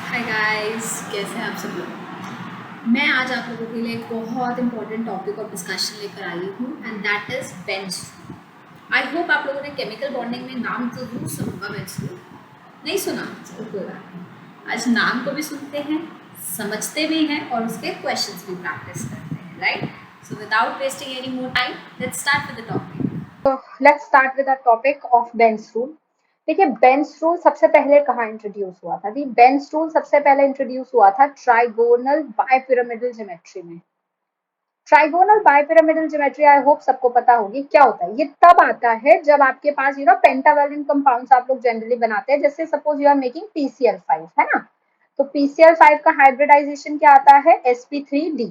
Hi guys, कैसे हैं आप सब लोग। मैं आज आप लोगों के लिए एक बहुत इंपॉर्टेंट टॉपिक ऑफ डिस्कशन लेकर आई हूँ and that is bench. I hope आप लोगों ने केमिकल बॉन्डिंग में नाम जरूर सुना होगा बेंच। नहीं सुना, चलो कोई बात नहीं। आज नाम को भी सुनते हैं, समझते भी हैं और उसके क्वेश्चंस भी प्रैक्टिस करते हैं, right. So without wasting any more time, let's start with the topic. Let's start with the topic of Bent's rule. देखिए, बेंस रूल सबसे पहले कहाँ इंट्रोड्यूस हुआ था? बेंस रूल सबसे पहले इंट्रोड्यूस हुआ था ट्राइगोनल बाइपिरामिडल ज्योमेट्री में। Trigonal bipyramidal geometry I hope सबको पता होगी क्या होता है। ये तब आता है जब आपके पास पेंटावैलेंट कंपाउंड्स आप लोग जनरली बनाते हैं, जैसे suppose you are making PCl5, है ना। तो PCl5 का हाइब्रिडाइजेशन क्या आता है? sp3d,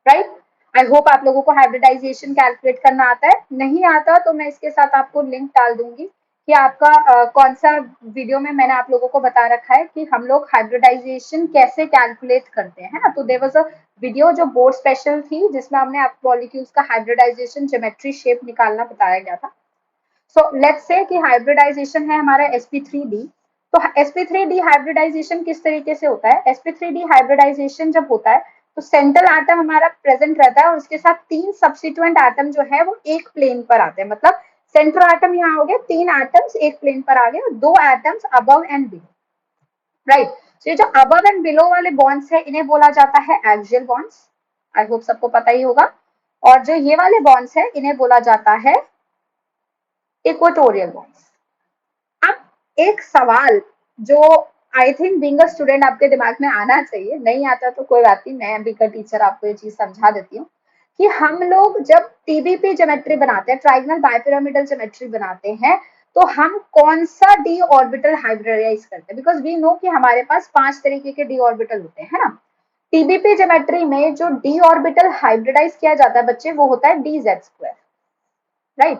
right. आई होप आप लोगों को हाइब्रिडाइजेशन कैलकुलेट करना आता है। नहीं आता तो मैं इसके साथ आपको लिंक डाल दूंगी कि आपका कौन सा वीडियो में मैंने आप लोगों को बता रखा है कि हम लोग हाइब्रिडाइजेशन कैसे कैलकुलेट करते हैं, है ना। तो देयर वाज अ वीडियो जो बोर्ड स्पेशल थी, जिसमें हमने आप मॉलिक्यूल्स का हाइब्रिडाइजेशन ज्योमेट्री शेप निकालना बताया गया था। सो लेट्स से कि हाइब्रिडाइजेशन है हमारा sp3d। तो sp3d हाइब्रिडाइजेशन किस तरीके से होता है? sp3d हाइब्रिडाइजेशन जब होता है तो सेंट्रल एटम हमारा प्रेजेंट रहता है और उसके साथ तीन सब्सिट्यूएंट एटम जो है वो एक प्लेन पर आते हैं। मतलब सेंट्रल एटम यहाँ हो गए, तीन एटम्स एक प्लेन पर आ गए और दो atoms above and below, right. तो ये जो अबव एंड बिलो वाले बॉन्ड्स है इन्हें बोला जाता है एक्सियल बॉन्ड्स। आई होप सबको पता ही होगा। और जो ये वाले बॉन्ड्स है इन्हें बोला जाता है इक्वेटोरियल बॉन्ड्स। अब एक सवाल जो I think being a student आपके दिमाग में आना चाहिए, नहीं आता तो कोई बात नहीं, मैं भी का टीचर आपको ये चीज समझा देती हूँ कि हम लोग जब TBP ज्योमेट्री बनाते हैं, ट्राइगोनल बाइपिरामिडल ज्योमेट्री बनाते हैं, तो हम कौन सा डी ऑर्बिटल हाइब्रिडाइज करते हैं? बिकॉज वी नो कि हमारे पास 5 तरीके के डी ऑर्बिटल होते हैं, है ना। TBP ज्योमेट्री में जो डी ऑर्बिटल हाइब्रिडाइज किया जाता है बच्चे, वो होता है DZ2, right.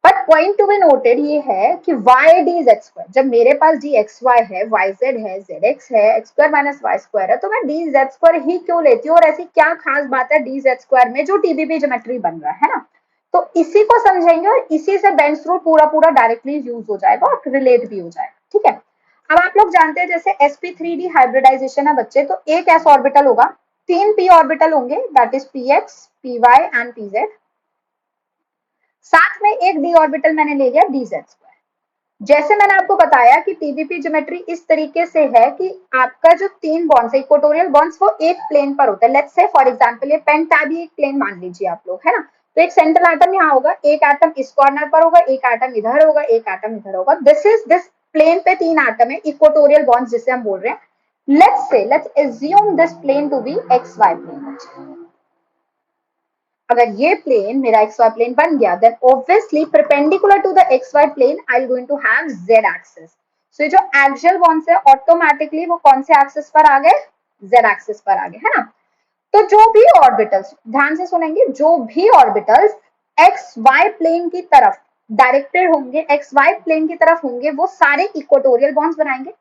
But point to be noted ये है कि वाई डी जेड स्क्वायर, जब मेरे पास डी एक्स वाई है, वाई जेड है, जेड एक्स है, X square minus Y square है, तो मैं डी जेड स्क्वायर ही क्यों लेती हूँ? और ऐसी क्या खास बात है डी जेड स्क्वायर में जो TBP ज्योमेट्री बन रहा है ना। तो इसी को समझेंगे और इसी से बेंस रूल पूरा पूरा डायरेक्टली यूज हो जाएगा और रिलेट भी हो जाएगा, ठीक है। अब आप लोग जानते हैं जैसे sp3d हाइब्रिडाइजेशन है बच्चे, तो एक s ऑर्बिटल होगा, तीन p ऑर्बिटल होंगे, that is px, py and pz। साथ में एक डी ऑर्बिटल मैंने ले लिया dz स्क्वायर। जैसे मैंने आपको बताया कि TBP ज्योमेट्री इस तरीके से है कि आपका जो तीन बॉन्ड्स है इक्वेटोरियल बॉन्ड्स, वो एक प्लेन पर होता है। लेट्स से फॉर एग्जांपल ये पेंटाबी एक प्लेन मान लीजिए आप लोग, है ना। तो एक सेंट्रल एटम यहाँ होगा, एक एटम इस कॉर्नर पर होगा, एक एटम इधर होगा, एक एटम इधर होगा। दिस प्लेन पे तीन एटम है, इक्वेटोरियल बॉन्ड्स जिसे हम बोल रहे हैं। Let's assume this plane to be X Y plane. अगर ये प्लेन मेरा एक्स वाई प्लेन बन गया, then obviously perpendicular to the X Y plane I am going to have Z axis. So ये जो एक्सियल बॉन्ड्स है automatically वो कौन से एक्सिस पर आ गए? जेड एक्सिस पर आ गए, है ना। तो जो भी ऑर्बिटल्स, ध्यान से सुनेंगे, जो भी ऑर्बिटल्स एक्स वाई प्लेन की तरफ डायरेक्टेड होंगे, एक्स वाई प्लेन की तरफ होंगे, वो सारे इक्वेटोरियल बॉन्ड्स बनाएंगे।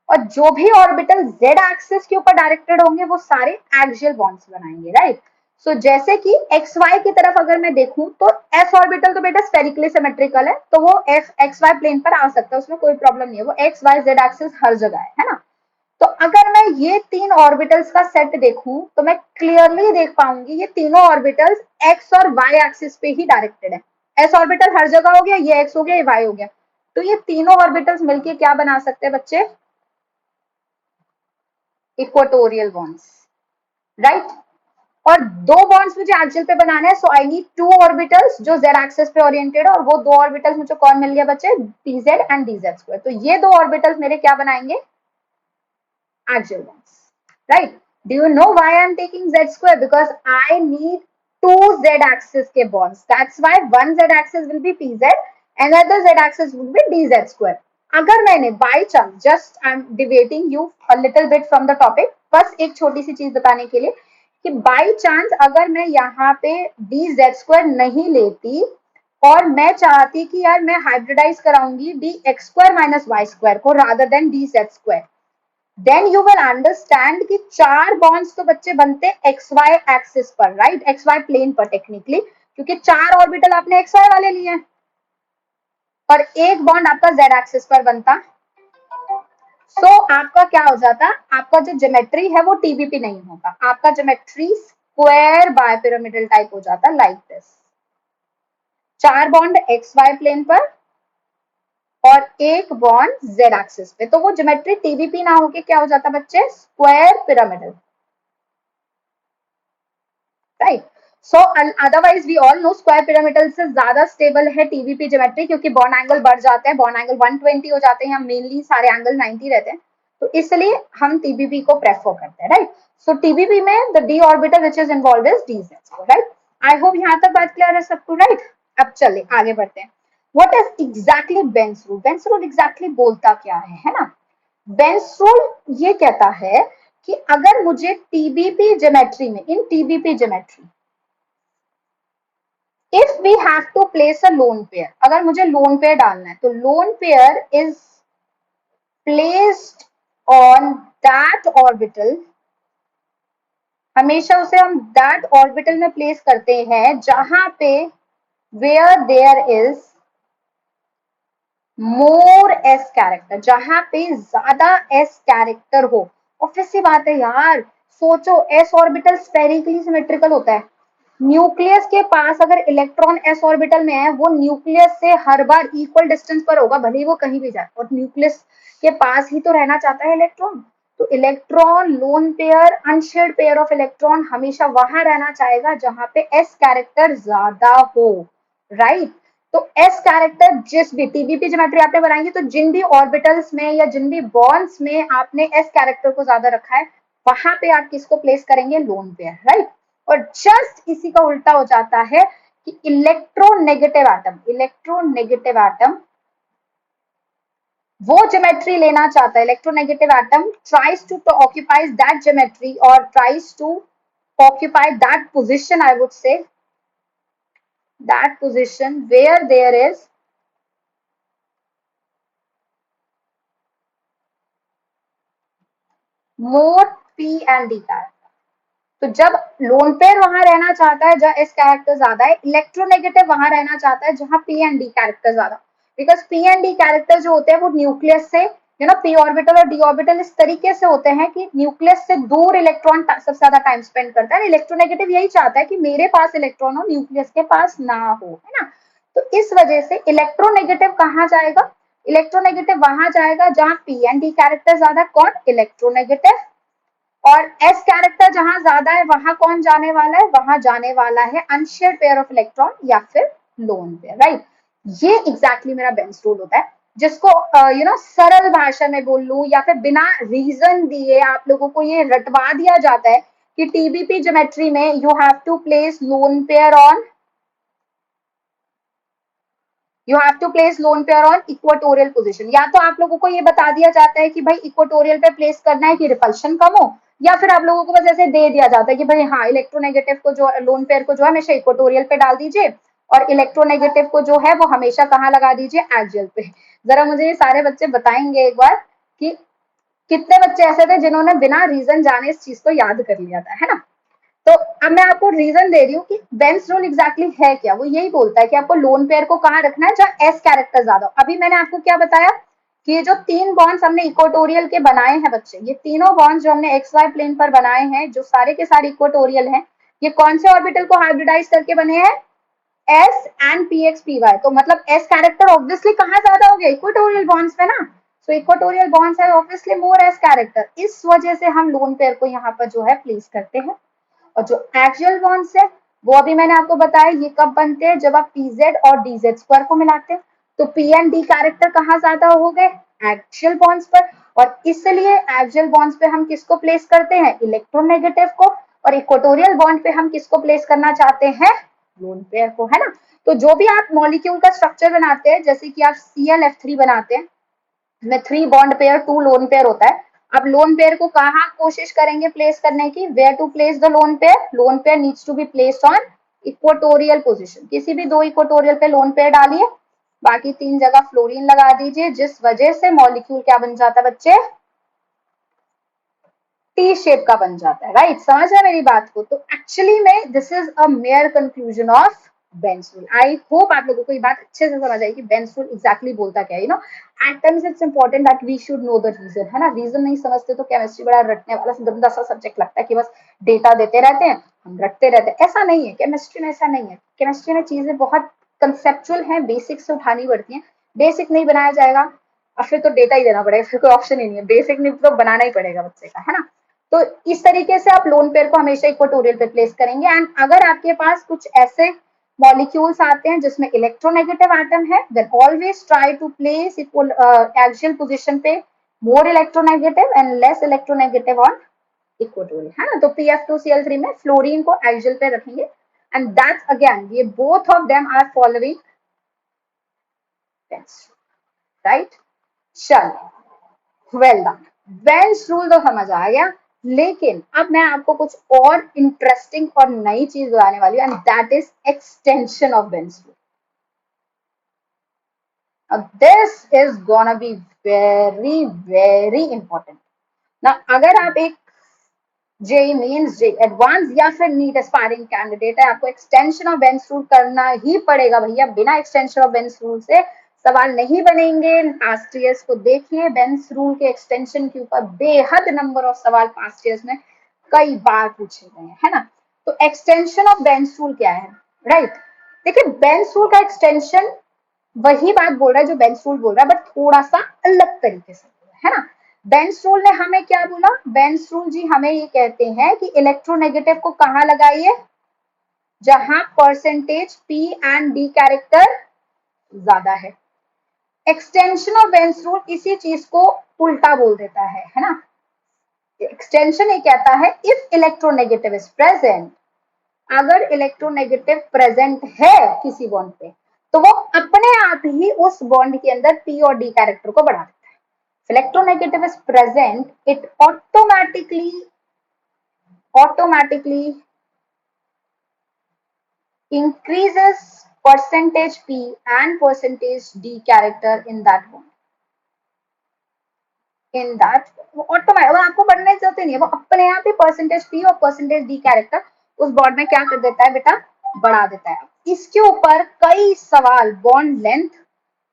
और जो भी ऑर्बिटल जेड एक्सिस के ऊपर डायरेक्टेड होंगे वो सारे एक्सियल बॉन्ड्स बनाएंगे, राइट। सो जैसे कि एक्स वाई की तरफ अगर मैं देखूं तो एस ऑर्बिटल तो बेटा स्फेरिकली सिमेट्रिकल है, तो वो एफ एक्स वाई प्लेन पर आ सकता है, उसमें कोई प्रॉब्लम नहीं है, वो एक्स वाई जेड एक्सिस हर जगह है ना। तो अगर मैं ये तीन ऑर्बिटल्स का सेट देखूं तो मैं क्लियरली देख पाऊंगी ये तीनों ऑर्बिटल्स एक्स और वाई एक्सिस पे ही डायरेक्टेड है। एस ऑर्बिटल हर जगह हो गया, ये एक्स हो गया, ये वाई हो गया। तो ये तीनों ऑर्बिटल्स मिलके क्या बना सकते हैं बच्चे? Equatorial bonds, right. और दो बॉन्ड्स मुझे एक्सियल पे बनाना है, सो आई नीड टू ऑर्बिटल्स जो जेड एक्सिस पे ओरिएंटेड है, और वो दो ऑर्बिटल्स मुझे कौन मिल गया बच्चे? pz and dz square. तो ये दो ऑर्बिटल्स मेरे क्या बनाएंगे? Axial bonds, right. Do you know why I am taking z square? Because I need to z axis के bonds, that's why one z axis will be pz, another z axis would be dz square। अगर मैंने by chance, just I am deviating you a little bit from the topic, बस एक छोटी सी चीज बताने के लिए कि बाई चांस अगर मैं यहाँ पे डी जेड स्क्वायर नहीं लेती और मैं चाहती कि यार मैं हाइब्रिडाइज कराऊंगी d x square minus Y square को rather than d Z square, then you will understand कि चार बॉन्ड्स तो बच्चे बनते एक्स वाई एक्सिस पर, राइट, एक्स वाई प्लेन पर टेक्निकली, क्योंकि चार ऑर्बिटल आपने एक्स वाई वाले लिए और एक बॉन्ड आपका जेड एक्सिस पर बनता। सो आपका क्या हो जाता, आपका जो ज्योमेट्री है वो टीबीपी नहीं होता, आपका ज्योमेट्री स्क्वायर बायपिरामिडल टाइप हो जाता, like this. 4 bond X Y plane पर और 1 बॉन्ड जेड एक्सिस पे, तो वो ज्योमेट्री टीबीपी ना होके क्या हो जाता बच्चे, square pyramidal, right. So otherwise we all know square pyramidal से ज्यादा स्टेबल है टीबीपी ज्योमेट्री, क्योंकि बॉन्ड एंगल बढ़ जाते हैं, बॉन्ड एंगल 120 हो जाते हैं, मेनली सारे एंगल 90 रहते हैं, तो इसलिए हम टीबीपी को प्रेफर करते हैं, राइट। सो टीबीपी में the D orbital which is involve is DZ, right. I hope यहाँ तक बात क्लियर है सबको, राइट। अब चले आगे बढ़ते हैं। What is exactly Bent's rule, Bent's rule exactly बोलता क्या है ना। बेंस रूल ये कहता है कि अगर मुझे टीबीपी ज्योमेट्री में, in TBP geometry, if we have to place a lone pair, अगर मुझे लोन पेयर डालना है तो lone pair is placed on that orbital, हमेशा उसे हम दैट ऑर्बिटल में प्लेस करते हैं जहां पे where there is more S character, जहां पे ज्यादा एस कैरेक्टर हो। ऑब्वियस सी बात है यार, सोचो एस ऑर्बिटल स्फेरिकली सिमेट्रिकल होता है, न्यूक्लियस के पास अगर इलेक्ट्रॉन एस ऑर्बिटल में है, वो न्यूक्लियस से हर बार इक्वल डिस्टेंस पर होगा, भले ही वो कहीं भी जाए, और न्यूक्लियस के पास ही तो रहना चाहता है इलेक्ट्रॉन। तो electron lone pair, unshared pair of electron हमेशा वहां रहना चाहेगा जहां पे एस कैरेक्टर ज्यादा हो, राइट। तो एस कैरेक्टर जिस भी टीबीपी ज्योमेट्री आपने बनाएंगे, तो जिन भी ऑर्बिटल्स में या जिन भी बॉन्ड्स में आपने एस कैरेक्टर को ज्यादा रखा है, वहां पे आप किसको प्लेस करेंगे, लोन पेयर, राइट। और जस्ट इसी का उल्टा हो जाता है कि इलेक्ट्रोनेगेटिव एटम, इलेक्ट्रोनेगेटिव एटम वो ज्योमेट्री लेना चाहता है, electronegative atom tries to occupies that geometry और tries to occupy that position, I would say that position where there is more p and d character. तो जब लोन पेयर वहां रहना चाहता है जहां एस कैरेक्टर ज्यादा है, इलेक्ट्रोनेगेटिव वहां रहना चाहता है जहां पी एंड डी कैरेक्टर ज्यादा, because P and d character जो होते हैं वो न्यूक्लियस से, पी ऑर्बिटल और डी ऑर्बिटल इस तरीके से होते हैं कि न्यूक्लियस से दूर इलेक्ट्रॉन सबसे ज्यादा टाइम स्पेंड करता है। इलेक्ट्रोनेगेटिव यही चाहता है कि मेरे पास इलेक्ट्रॉन हो, न्यूक्लियस के पास ना हो, है ना। तो इस वजह से इलेक्ट्रोनेगेटिव कहाँ जाएगा, इलेक्ट्रोनेगेटिव वहां जाएगा जहां पी एंड डी कैरेक्टर ज्यादा, कौन, इलेक्ट्रोनेगेटिव। और एस कैरेक्टर जहां ज्यादा है वहां कौन जाने वाला है, वहां जाने वाला है अनशेयर्ड पेयर ऑफ इलेक्ट्रॉन या फिर लोन पेयर, राइट। ये एग्जैक्टली मेरा बेंस रूल होता है, जिसको सरल भाषा में बोल लूं या फिर बिना रीजन दिए आप लोगों को ये रटवा दिया जाता है कि टीबीपी ज्योमेट्री में you have to place lone pair on, you have to place lone pair on equatorial position. या तो आप लोगों को ये बता दिया जाता है कि भाई इक्वेटोरियल पे प्लेस करना है कि रिपल्शन कम हो, या फिर आप लोगों को बस ऐसे दे दिया जाता है कि भाई हाँ इलेक्ट्रोनेगेटिव को जो लोन पेयर को जो है हमेशा इक्वेटोरियल पे डाल दीजिए, और इलेक्ट्रोनेगेटिव को जो है वो हमेशा कहाँ लगा दीजिए, एक्सियल पे। जरा मुझे ये सारे बच्चे बताएंगे एक बार कि कितने बच्चे ऐसे थे जिन्होंने बिना रीजन जाने इस चीज को याद कर लिया था, है ना। तो अब मैं आपको रीजन दे रही हूँ कि बेंस रूल एग्जैक्टली है क्या। वो यही बोलता है कि आपको लोन पेयर को कहाँ रखना है जहाँ एस कैरेक्टर ज्यादा हो। अभी मैंने आपको क्या बताया कि ये जो 3 बॉन्ड्स हमने इक्वेटोरियल के बनाए हैं बच्चे, ये तीनों बॉन्ड्स जो हमने एक्स वाई प्लेन पर बनाए हैं, जो सारे के सारे इक्वेटोरियल हैं, ये कौन से ऑर्बिटल को हाइब्रिडाइज करके बने हैं, S and P X P Y. तो मतलब एस कैरेक्टर ऑब्वियसली कहाँ ज्यादा हो गया, इक्वेटोरियल बॉन्ड्स पे ना। सो इक्वेटोरियल बॉन्ड्स है ऑब्वियसली मोर एस कैरेक्टर, इस वजह से हम लोन पेयर को यहाँ पर जो है प्लेस करते हैं। और जो एक्सियल बॉन्ड्स है वो अभी मैंने आपको बताया ये कब बनते हैं, जब आप pz और dz स्क्वायर को मिलाते हैं। तो p एंड d कैरेक्टर कहाँ ज्यादा हो गए, एक्सियल बॉन्ड्स पर, और इसलिए एक्सियल बॉन्ड्स पे हम किसको प्लेस करते हैं, इलेक्ट्रोनेगेटिव को, और इक्वेटोरियल बॉन्ड पे हम किसको प्लेस करना चाहते हैं, लोन पेयर को, है ना। तो जो भी आप मॉलिक्यूल का स्ट्रक्चर बनाते हैं, जैसे कि आप ClF3 बनाते हैं, में 3 बॉन्ड पेयर 2 लोन पेयर होता है। अब लोन पेयर को कहाँ कोशिश करेंगे प्लेस करने की, where to place the lone pair, lone pair needs to be placed on equatorial position. किसी भी 2 इक्वेटोरियल पे लोन पेयर डालिए, बाकी 3 जगह फ्लोरीन लगा दीजिए, जिस वजह से मॉलिक्यूल क्या बन जाता है बच्चे, टी शेप का बन जाता है, राइट। समझ है मेरी बात को। तो एक्चुअली में this is a mere conclusion of Bent's rule. I hope आप लोगों को ये बात अच्छे से समझ आई कि बेंस रूल एग्जैक्टली बोलता क्या है। At times it's important that we should know the reason, है ना। रीजन नहीं समझते तो केमिस्ट्री बड़ा रटने वाला गंदा सा सब्जेक्ट लगता है कि बस डेटा देते रहते हैं, हम रटते रहते हैं। ऐसा नहीं है, केमिस्ट्री में ऐसा नहीं है। केमिस्ट्री में चीजें बहुत कंसेप्चुअल है, बेसिक से उठानी पड़ती है। बेसिक नहीं बनाया जाएगा और फिर तो डेटा ही देना पड़ेगा, फिर कोई ऑप्शन ही नहीं है। बेसिक नहीं तो बनाना ही पड़ेगा बच्चे का, है ना। तो इस तरीके से आप लोन पेयर को हमेशा इक्वेटोरियल पे प्लेस करेंगे। एंड अगर आपके पास कुछ ऐसे मॉलिक्यूल्स आते हैं जिसमें इलेक्ट्रोनेगेटिव एटम है, then always try to place equal axial position पे more electronegative and less electronegative on equatorial, है ना। तो PF2Cl3 में फ्लोरीन को एक्सियल पे रखेंगे एंड दैट्स अगेन, ये both of them are following right. चलो, वेल डन। वेंस रूल तो समझ आ गया, लेकिन अब मैं आपको कुछ और इंटरेस्टिंग और नई चीज बताने वाली हूँ and that is extension of Bent's rule. This is gonna be very very important ना। अगर आप एक जेई मीन्स जे एडवांस या फिर नीट एस्पायरिंग कैंडिडेट है, आपको एक्सटेंशन ऑफ बेंस रूल करना ही पड़ेगा भैया। बिना एक्सटेंशन ऑफ बेंस रूल से सवाल नहीं बनेंगे। पास्ट ईयर्स को देखिए, बेंस रूल के एक्सटेंशन के ऊपर बेहद नंबर ऑफ सवाल पास्ट ईयर्स में कई बार पूछे गए हैं, है ना। तो एक्सटेंशन ऑफ बेंस रूल क्या है, राइट। देखिए, बेंस रूल का एक्सटेंशन वही बात बोल रहा है जो बेंस रूल बोल रहा है, बट थोड़ा सा अलग तरीके से, है ना। बेंस रूल ने हमें क्या बोला, बेंस रूल जी हमें ये कहते हैं कि इलेक्ट्रोनेगेटिव को कहाँ लगाइए, जहां percentage P and D character ज्यादा है। एक्सटेंशन ऑफ बेंस रूल इसी चीज को उल्टा बोल देता है ना। एक्सटेंशन ये कहता है इफ इलेक्ट्रोनेगेटिव इज प्रेजेंट, अगर इलेक्ट्रोनेगेटिव प्रेजेंट है किसी बॉन्ड पे, तो वो अपने आप ही उस बॉन्ड के अंदर P और D कैरेक्टर को बढ़ा देता है। Electronegative is present, it automatically increases percentage P and percentage D character in that bond. In that automatic, वो आपको बढ़ने की जरूरत नहीं है, वो अपने आप ही परसेंटेज P और परसेंटेज D कैरेक्टर उस बॉन्ड में क्या कर देता है बेटा, बढ़ा देता है। इसके ऊपर कई सवाल bond length,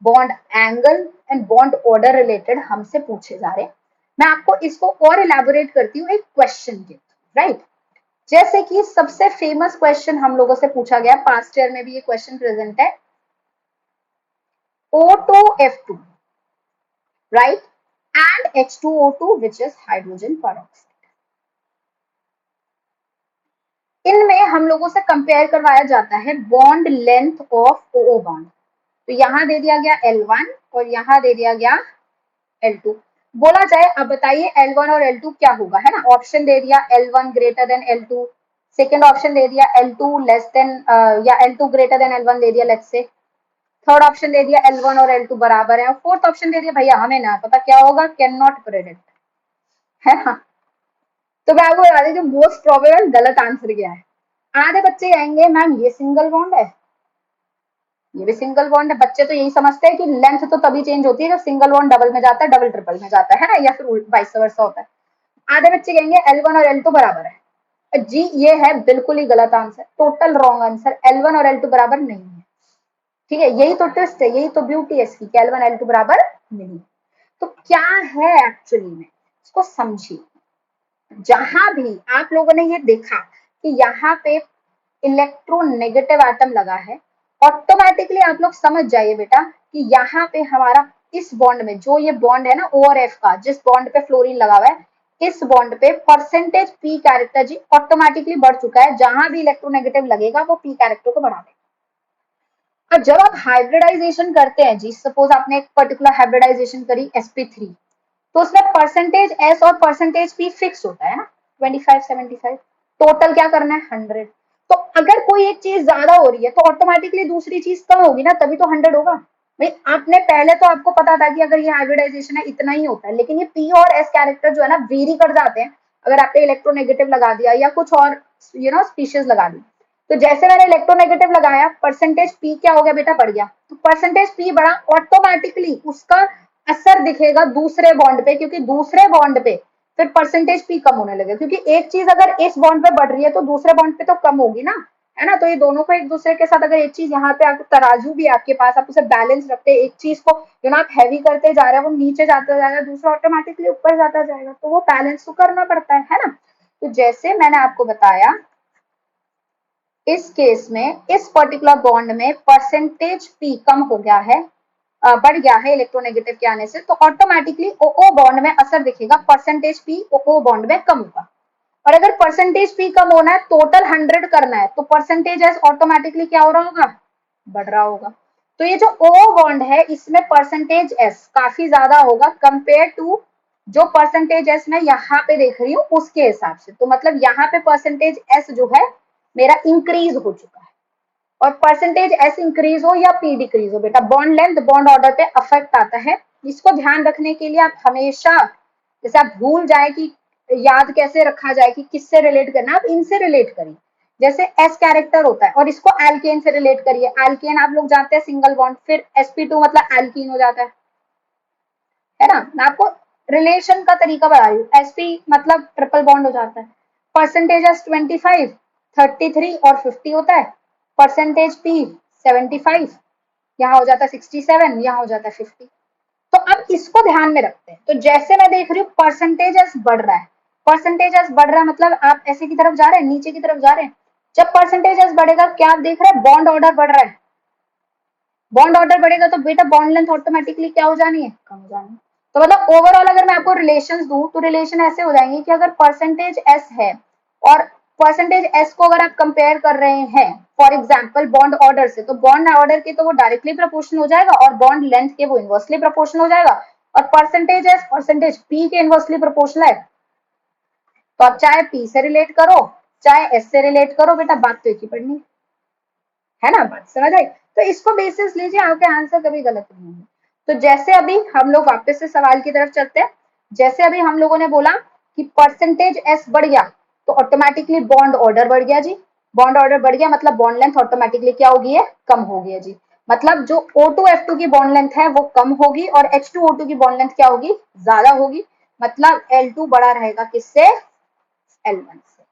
bond angle and bond order related हमसे पूछे जा रहे हैं। मैं आपको इसको और इलेबोरेट करती हूँ एक क्वेश्चन के, राइट। जैसे कि सबसे फेमस क्वेश्चन हम लोगों से पूछा गया, पास्ट ईयर में भी ये क्वेश्चन प्रेजेंट है, O2F2, right, and H2O2 which is hydrogen peroxide. इनमें हम लोगों से कंपेयर करवाया जाता है bond length of OO bond. तो यहां दे दिया गया L1 और यहां दे दिया गया L2। बोला जाए, अब बताइए L1 और L2 क्या होगा, है ना। ऑप्शन दे दिया L1 greater than L2, second option दे दिया L2 लेस देन या L2 ग्रेटर देन L1 दे दिया लेट्स से, थर्ड ऑप्शन दे दिया L1 और L2 बराबर है, और फोर्थ ऑप्शन दे दिया भैया हमें ना पता क्या होगा, कैन नॉट प्रेडिक्ट, है ना। तो मैं आपको बता दी जो मोस्ट प्रोबेबल गलत आंसर क्या है। आधे बच्चे आएंगे मैम ये सिंगल बॉन्ड है, ये भी सिंगल बॉन्ड है। बच्चे तो यही समझते हैं कि लेंथ तो तभी चेंज होती है जब सिंगल बॉन्ड डबल में जाता है, डबल ट्रिपल में जाता है ना, या फिर वाइस वर्सा होता है। आधे बच्चे कहेंगे L1 और L2 बराबर है। जी ये है बिल्कुल ही गलत answer, total wrong answer. L1 और L2 बराबर नहीं है, ठीक है। यही तो ट्विस्ट है, यही तो ब्यूटी है इसकी, L1 L2 बराबर नहीं। तो क्या है एक्चुअली में, इसको समझिए। जहां भी आप लोगों ने ये देखा कि यहाँ पे इलेक्ट्रोनेगेटिव एटम लगा है, ऑटोमेटिकली आप लोग समझ जाइए बेटा कि यहाँ पे हमारा इस बॉन्ड में, जो ये बॉन्ड है ना O और F का, जिस बॉन्ड पे फ्लोरीन लगा हुआ है, इस बॉन्ड पे परसेंटेज P कैरेक्टर जी ऑटोमेटिकली बढ़ चुका है। जहां भी इलेक्ट्रोनेगेटिव लगेगा वो P कैरेक्टर को बढ़ा देगा। और जब आप हाइब्रिडाइजेशन करते हैं जी, सपोज आपने एक पर्टिकुलर हाइब्रिडाइजेशन करी sp3, तो उसमें परसेंटेज S और परसेंटेज P फिक्स होता है ना, 25 75, टोटल क्या करना है 100। तो अगर कोई एक चीज ज्यादा हो रही है तो ऑटोमेटिकली दूसरी चीज कम होगी ना, तभी तो 100 होगा भाई। आपने पहले तो आपको पता था कि अगर ये हाइब्रिडाइजेशन है इतना ही होता है, लेकिन ये P और S कैरेक्टर जो है ना वेरी कर जाते हैं अगर आपने इलेक्ट्रोनेगेटिव लगा दिया या कुछ और स्पीशीज लगा दी। तो जैसे मैंने इलेक्ट्रोनेगेटिव लगाया, परसेंटेज P क्या हो गया बेटा, बढ़ गया। तो परसेंटेज P बढ़ा, ऑटोमेटिकली उसका असर दिखेगा दूसरे बॉन्ड पे, क्योंकि दूसरे बॉन्ड पे फिर परसेंटेज P कम होने लगे, क्योंकि एक चीज अगर इस बॉन्ड पे बढ़ रही है तो दूसरे बॉन्ड पे तो कम होगी ना, है ना। तो ये दोनों को एक दूसरे के साथ, अगर एक चीज यहाँ पे आपको तराजू भी आपके पास, आप उसे बैलेंस रखते हैं, एक चीज को जो ना आप हैवी करते जा रहे हैं वो नीचे जाता जाएगा, दूसरा ऑटोमेटिकली ऊपर जाता जाएगा, तो वो बैलेंस तो करना पड़ता है ना। तो जैसे मैंने आपको बताया, इस केस में इस पर्टिकुलर बॉन्ड में परसेंटेज पी कम हो गया है, बढ़ गया है इलेक्ट्रोनेगेटिव के आने से, तो ऑटोमेटिकली ओ बॉन्ड में असर दिखेगा, परसेंटेज पी ओ बॉन्ड में कम होगा। और अगर परसेंटेज पी कम होना है, टोटल 100 करना है, तो परसेंटेज एस ऑटोमेटिकली क्या हो रहा होगा, बढ़ रहा होगा। तो ये जो ओ बॉन्ड है इसमें परसेंटेज एस काफी ज्यादा होगा कंपेयर टू जो परसेंटेज एस मैं यहाँ पे देख रही हूँ उसके हिसाब से। तो मतलब यहाँ पे परसेंटेज एस जो है मेरा इंक्रीज हो चुका है। और परसेंटेज एस इंक्रीज हो या पी डिक्रीज हो, बेटा बॉन्ड लेंथ बॉन्ड ऑर्डर पे अफेक्ट आता है। इसको ध्यान रखने के लिए आप हमेशा, जैसे आप भूल जाए कि याद कैसे रखा जाए कि किससे रिलेट करना, आप इनसे रिलेट करिए। जैसे एस कैरेक्टर होता है और इसको एल्केन से रिलेट करिए, एल्केन आप लोग जानते हैं सिंगल बॉन्ड, फिर sp2 मतलब एल्कीन हो जाता है ना। मैं आपको रिलेशन का तरीका बता रही हूँ, sp मतलब ट्रिपल बॉन्ड हो जाता है। परसेंटेज एस 25, 33 और 50 होता है, परसेंटेज पी 75, यहाँ हो जाता है 67, यहाँ हो जाता है 50। तो अब इसको ध्यान में रखते हैं। तो जैसे मैं देख रही हूँ परसेंटेज एस बढ़ रहा है, परसेंटेज एस बढ़ रहा है मतलब आप ऐसे की तरफ जा रहे हैं, नीचे की तरफ जा रहे हैं। जब परसेंटेज एस बढ़ेगा क्या आप देख रहे हैं, बॉन्ड ऑर्डर बढ़ रहा है। बॉन्ड ऑर्डर बढ़ेगा तो बेटा बॉन्ड लेंथ ऑटोमेटिकली क्या हो जानी है, कम हो जानी है। तो मतलब ओवरऑल अगर मैं आपको रिलेशंस दूं तो रिलेशन ऐसे हो जाएंगे कि अगर परसेंटेज एस है और परसेंटेज एस को अगर आप कंपेयर कर रहे हैं फॉर एग्जांपल बॉन्ड ऑर्डर से, तो बॉन्ड ऑर्डर के तो वो डायरेक्टली प्रोपोर्शनल हो जाएगा और बॉन्ड लेंथ के वो इनवर्सली प्रोपोर्शनल हो जाएगा। और परसेंटेज एस परसेंटेज पी के इनवर्सली प्रोपोर्शनल है, तो आप चाहे पी से रिलेट करो चाहे एस से रिलेट करो, बेटा बात तो एक ही पढ़नी है ना। बात समझ आई। तो इसको बेसिस लीजिए, आपके आंसर कभी गलत नहीं होंगे। तो जैसे अभी हम लोग वापस से सवाल की तरफ चलते हैं। जैसे अभी हम लोगों ने बोला कि परसेंटेज एस बढ़ गया तो ऑटोमेटिकली बॉन्ड ऑर्डर बढ़ गया जी। बॉन्ड ऑर्डर बढ़ गया मतलब बॉन्ड लेंथ ऑटोमेटिकली क्या होगी है, कम हो गया जी। मतलब जो O2F2 की बॉन्ड लेंथ है वो कम होगी और H2O2 की बॉन्ड लेंथ क्या होगी, ज्यादा होगी। मतलब L2 बड़ा रहेगा किससे, L1 से।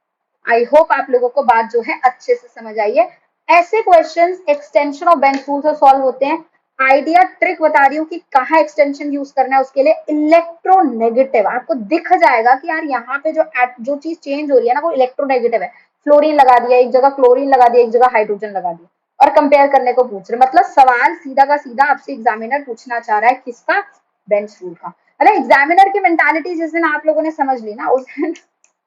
आई होप आप लोगों को बात जो है अच्छे से समझ आई है। ऐसे questions extension of bench rule से सॉल्व होते हैं। आइडिया ट्रिक बता रही हूँ कि कहाँ एक्सटेंशन यूज करना है उसके लिए, इलेक्ट्रोनेगेटिव आपको दिख जाएगा कि यार यहाँ पे जो चीज चेंज हो रही है ना वो इलेक्ट्रोनेगेटिव है। फ्लोरीन लगा दिया एक जगह, क्लोरीन लगा दिया एक जगह, हाइड्रोजन लगा दिया और कंपेयर करने को पूछ रहे। मतलब सवाल सीधा का सीधा आपसे एग्जामिनर पूछना चाह रहा है किसका, बेंच रूल का। अरे एग्जामिनर की मेंटालिटी जिस दिन आप लोगों ने समझ ली ना उस दिन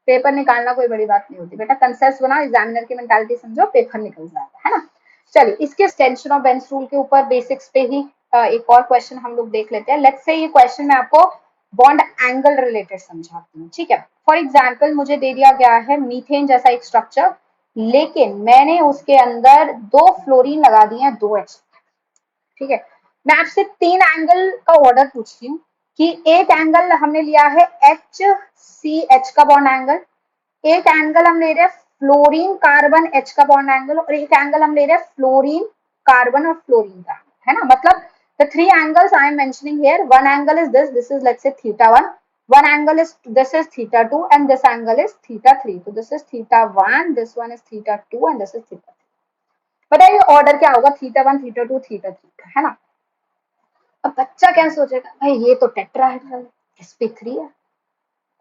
पेपर निकालना कोई बड़ी बात नहीं होती। बेटा कंसेप्ट बनाओ, एग्जामिनर की मेंटालिटी समझो, पेपर निकल जाएगा, है ना। चलिए इसके एक्सटेंशन ऑफ बेंच रूल के ऊपर बेसिक्स पे ही एक और क्वेश्चन हम लोग देख लेते हैं। लेट्स से ये क्वेश्चन मैं आपको बॉन्ड एंगल रिलेटेड समझाती हूँ, ठीक है। फॉर एग्जाम्पल मुझे दे दिया गया है मीथेन जैसा एक स्ट्रक्चर, लेकिन मैंने उसके अंदर 2 फ्लोरीन लगा दिए हैं, 2 H, ठीक है। मैं आपसे 3 एंगल का ऑर्डर पूछती हूँ कि एक एंगल हमने लिया है HCH का बॉन्ड एंगल, एक एंगल हम ले रहे हैं फ्लोरीन कार्बन H का बॉन्ड एंगल और एक एंगल हम ले रहे हैं फ्लोरीन कार्बन और फ्लोरीन का, है ना। मतलब the 3 angles I am mentioning here, one angle is this is let's say theta 1, one angle is this is theta 2 and this angle is theta 3, so this is theta 1, this one is theta 2 and this is theta 3। बताइए order क्या होगा, theta 1 theta 2 theta 3 का, है ना। अब बच्चा क्या सोचेगा, भाई ये तो टेट्राहेड्रल sp3 है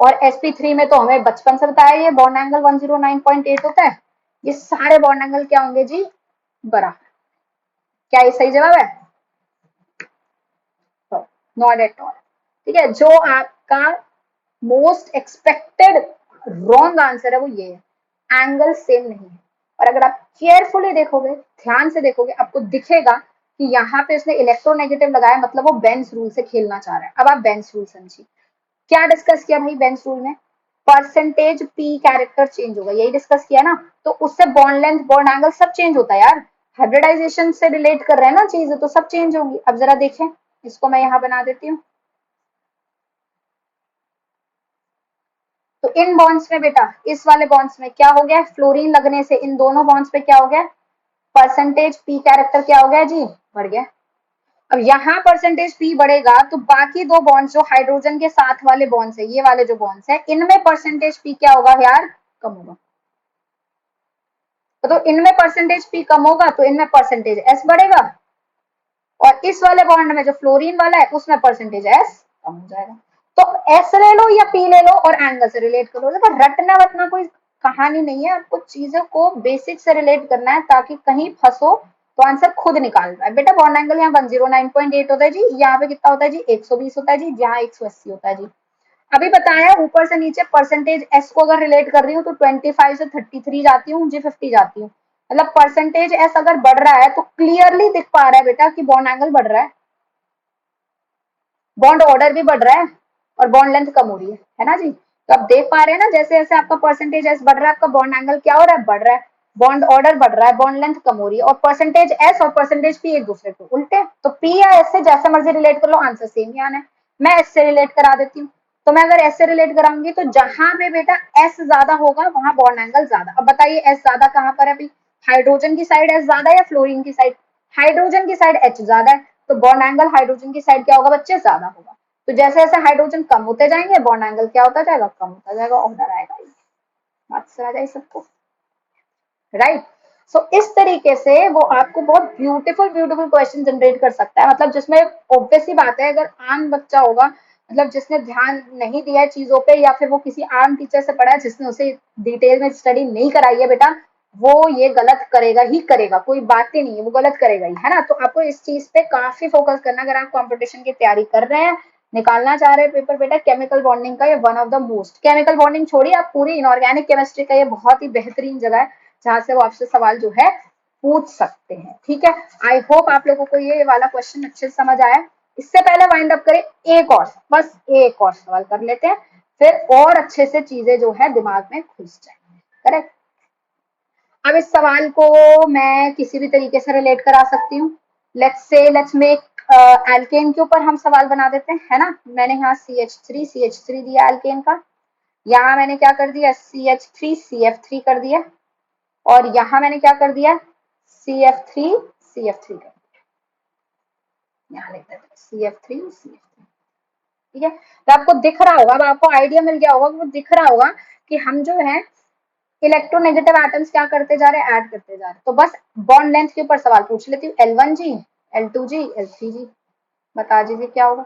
और sp3 में तो हमें बचपन से बताया ये बॉन्ड एंगल 109.8 होता है। ये सारे बॉन्ड एंगल क्या होंगे जी, बराबर। क्या ये सही जवाब है, नॉट एट ऑल, ठीक है। जो आपका मोस्ट एक्सपेक्टेड रॉन्ग आंसर है वो ये है, एंगल सेम नहीं है। और अगर आप केयरफुली देखोगे, ध्यान से देखोगे, आपको दिखेगा कि यहाँ पे उसने इलेक्ट्रोनेगेटिव लगाया, मतलब वो बेंस रूल से खेलना चाह रहा है। अब आप बेंस रूल समझिए, क्या डिस्कस किया भाई बेंस रूल में, परसेंटेज पी कैरेक्टर चेंज होगा, यही डिस्कस किया ना। तो उससे बॉन्ड लेंथ बॉन्ड एंगल सब चेंज होता है यार, हाइब्रिडाइजेशन से रिलेट कर रहे हैं ना चीज, तो सब चेंज होंगी। अब जरा देखें, इसको मैं यहाँ बना देती हूँ। तो इन बॉन्ड्स में बेटा, इस वाले बॉन्ड्स में क्या हो गया, फ्लोरीन लगने से इन दोनों बॉन्ड्स पे क्या हो गया, परसेंटेज पी कैरेक्टर क्या हो गया जी, बढ़ गया। अब यहाँ परसेंटेज पी बढ़ेगा तो बाकी 2 बॉन्ड्स जो हाइड्रोजन के साथ वाले बॉन्ड्स है, ये वाले जो बॉन्ड्स है, इनमें परसेंटेज पी क्या होगा यार, कम होगा। तो इनमें परसेंटेज पी कम होगा तो इनमें परसेंटेज एस बढ़ेगा, और इस वाले बॉन्ड में जो फ्लोरीन वाला है उसमें परसेंटेज एस कम हो जाएगा। तो एस ले लो या पी ले लो और एंगल से रिलेट करो। देखो रटना वटना कोई कहानी नहीं है, आपको चीजों को बेसिक से रिलेट करना है ताकि कहीं फंसो तो आंसर खुद निकाल रहा है। बेटा बॉन्ड एंगल यहाँ 109.8 होता है जी, यहाँ पे कितना होता है जी 120 होता है जी, यहाँ 180 होता है जी। अभी बताया ऊपर से नीचे परसेंटेज एस को अगर रिलेट कर रही हूँ तो 25 से 33 जाती हूँ जी 50 जाती हूँ। मतलब परसेंटेज एस अगर बढ़ रहा है तो क्लियरली दिख पा रहा है बेटा कि बॉन्ड एंगल बढ़ रहा है, बॉन्ड ऑर्डर भी बढ़ रहा है और बॉन्ड लेंथ कम हो रही है ना जी। तो आप देख पा रहे हैं ना, जैसे जैसे आपका परसेंटेज एस बढ़ रहा है आपका बॉन्ड एंगल क्या हो रहा है, बढ़ रहा है, बॉन्ड ऑर्डर बढ़ रहा है, बॉन्ड लेंथ कम हो रही है। और परसेंटेज एस और परसेंटेज पी एक दूसरे को उल्टे, तो पी या एस से जैसे मर्जी रिलेट कर लो आंसर सेम ही आना है। मैं एस से रिलेट करा देती हूँ, तो मैं अगर एस से रिलेट कराऊंगी तो जहां पे बेटा एस ज्यादा होगा वहां बॉन्ड एंगल ज्यादा। अब बताइए एस ज्यादा कहां पर है अभी, हाइड्रोजन की साइड एस ज्यादा या फ्लोरीन की साइड, हाइड्रोजन की साइड एच ज्यादा है, तो बॉन्ड एंगल हाइड्रोजन की साइड क्या होगा बच्चे, ज्यादा होगा। तो जैसे जैसे हाइड्रोजन कम होते जाएंगे बॉन्ड एंगल क्या होता जाएगा, कम होता जाएगा, ऑर्डर आएगा। बात समझ आई सबको, राइट। सो इस तरीके से वो आपको बहुत ब्यूटीफुल ब्यूटीफुल क्वेश्चन जनरेट कर सकता है, मतलब जिसमें ऑब्वियस ही बात है अगर आम बच्चा होगा, मतलब जिसने ध्यान नहीं दिया है चीजों पे, या फिर वो किसी आम टीचर से पढ़ा है जिसने उसे डिटेल में स्टडी नहीं कराई है बेटा, वो ये गलत करेगा ही करेगा, कोई बात ही नहीं है, वो गलत करेगा ही, है ना। तो आपको इस चीज पे काफी फोकस करना, अगर आप कॉम्पिटिशन की तैयारी कर रहे हैं, निकालना चाह रहे हैं पेपर बेटा, केमिकल बॉन्डिंग का ये one of the most, chemical bonding छोड़िए आप पूरी इनऑर्गेनिक केमिस्ट्री का ये बहुत ही बेहतरीन जगह है जहां से वो आपसे सवाल जो है पूछ सकते हैं। ठीक है, आई होप आप लोगों को ये वाला क्वेश्चन अच्छे से समझ आया। इससे पहले वाइंड अप करें, एक और बस एक और सवाल कर लेते हैं, फिर और अच्छे से चीजें जो है दिमाग में घुस जाएंगी। करेक्ट। अब इस सवाल को मैं किसी भी तरीके से रिलेट करा सकती हूँ। लेट्स मेक एल्केन के ऊपर हम सवाल बना देते हैं, है ना। मैंने यहाँ CH3 दिया एल्केन का, यहाँ मैंने क्या कर दिया CH3 CF3 कर दिया, और यहाँ मैंने क्या कर दिया CF3 CF3 कर दिया, यहाँ लिख देते CF3 CF3। ठीक है, तो आपको दिख रहा होगा, अब आपको आइडिया मिल गया होगा, वो दिख रहा होगा कि हम जो है इलेक्ट्रोनेगेटिव एटम्स क्या करते जा रहे हैं, ऐड करते जा रहे हैं। तो बस बॉन्ड लेंथ के ऊपर सवाल पूछ लेती हूँ, L1G L2G L3G, बता दीजिए क्या होगा।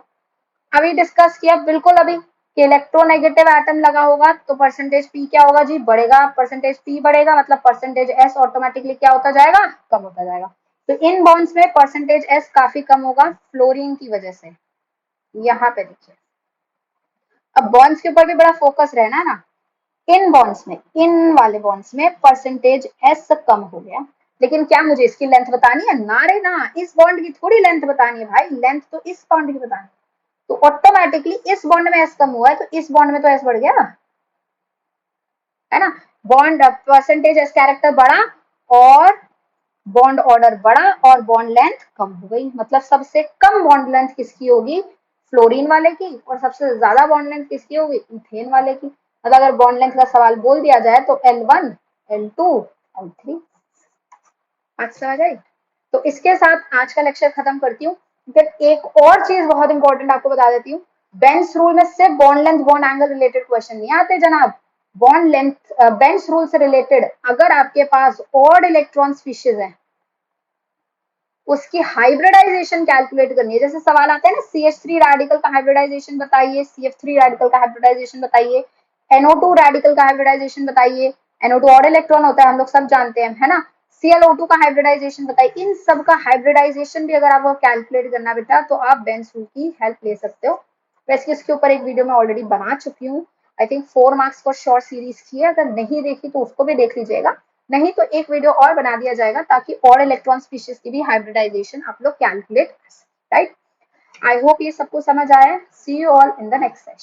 अभी डिस्कस किया बिल्कुल अभी कि इलेक्ट्रोनेगेटिव एटम लगा होगा तो परसेंटेज पी क्या होगा जी, बढ़ेगा, परसेंटेज पी बढ़ेगा मतलब परसेंटेज एस ऑटोमेटिकली क्या होता जाएगा, कम होता जाएगा। तो इन बॉन्ड्स में परसेंटेज एस काफी कम होगा फ्लोरीन की वजह से, यहाँ पे देखिए। अब बॉन्ड्स के ऊपर भी बड़ा फोकस रहना है ना, इन बॉन्ड्स में, इन वाले बॉन्ड्स में परसेंटेज एस कम हो गया, लेकिन क्या मुझे इसकी लेंथ बतानी है, ना रे ना, इस बॉन्ड की थोड़ी लेंथ बतानी है भाई, लेंथ तो इस बॉन्ड की बतानी है। तो ऑटोमेटिकली इस बॉन्ड में एस कम हुआ है तो इस बॉन्ड में तो एस बढ़ गया, है ना। बॉन्ड परसेंटेज एस कैरेक्टर बढ़ा और बॉन्ड ऑर्डर बढ़ा और बॉन्ड लेंथ कम हो गई, मतलब सबसे कम बॉन्ड लेंथ किसकी होगी, फ्लोरीन वाले की, और सबसे ज्यादा बॉन्ड लेंथ किसकी होगी, इथेन वाले की। मतलब अगर बॉन्ड लेंथ का सवाल बोल दिया जाए तो L1 L2 L3। अच्छा आ जाए। तो इसके साथ आज का लेक्चर खत्म करती हूँ। फिर एक और चीज बहुत इंपॉर्टेंट आपको बता देती हूँ, बेंस रूल में सिर्फ bond length bond angle related question नहीं आते जनाब। बॉन्ड लेंथ बेंस रूल से रिलेटेड अगर आपके पास ऑड इलेक्ट्रॉन स्पीशीज है, उसकी हाइब्रिडाइजेशन कैलकुलेट करनी है। जैसे सवाल आते हैं ना CH3 रेडिकल का हाइब्रिडाइजेशन बताइए, CF3 रेडिकल का हाइब्रिडाइजेशन बताइए, NO2 रेडिकल का हाइब्रिडाइजेशन बताइए, NO2 ऑड इलेक्ट्रॉन होता है हम लोग सब जानते हैं, है ना। ClO2 का हाइब्रिडाइजेशन बताइए। इन सब का हाइब्रिडाइजेशन भी अगर आपको कैलकुलेट करना बेटा तो आप बेंस रूल की हेल्प ले सकते हो। वैसे इसके ऊपर एक वीडियो मैं ऑलरेडी बना चुकी हूँ, I think 4 marks for short series की है, अगर नहीं देखी तो उसको भी देख लीजिएगा, नहीं तो एक वीडियो और बना दिया जाएगा ताकि और इलेक्ट्रॉन स्पीशीज की भी हाइब्रिडाइजेशन आप लोग कैलकुलेट कर सकें, राइट। आई होप ये सबको समझ आया। See you all in the next session.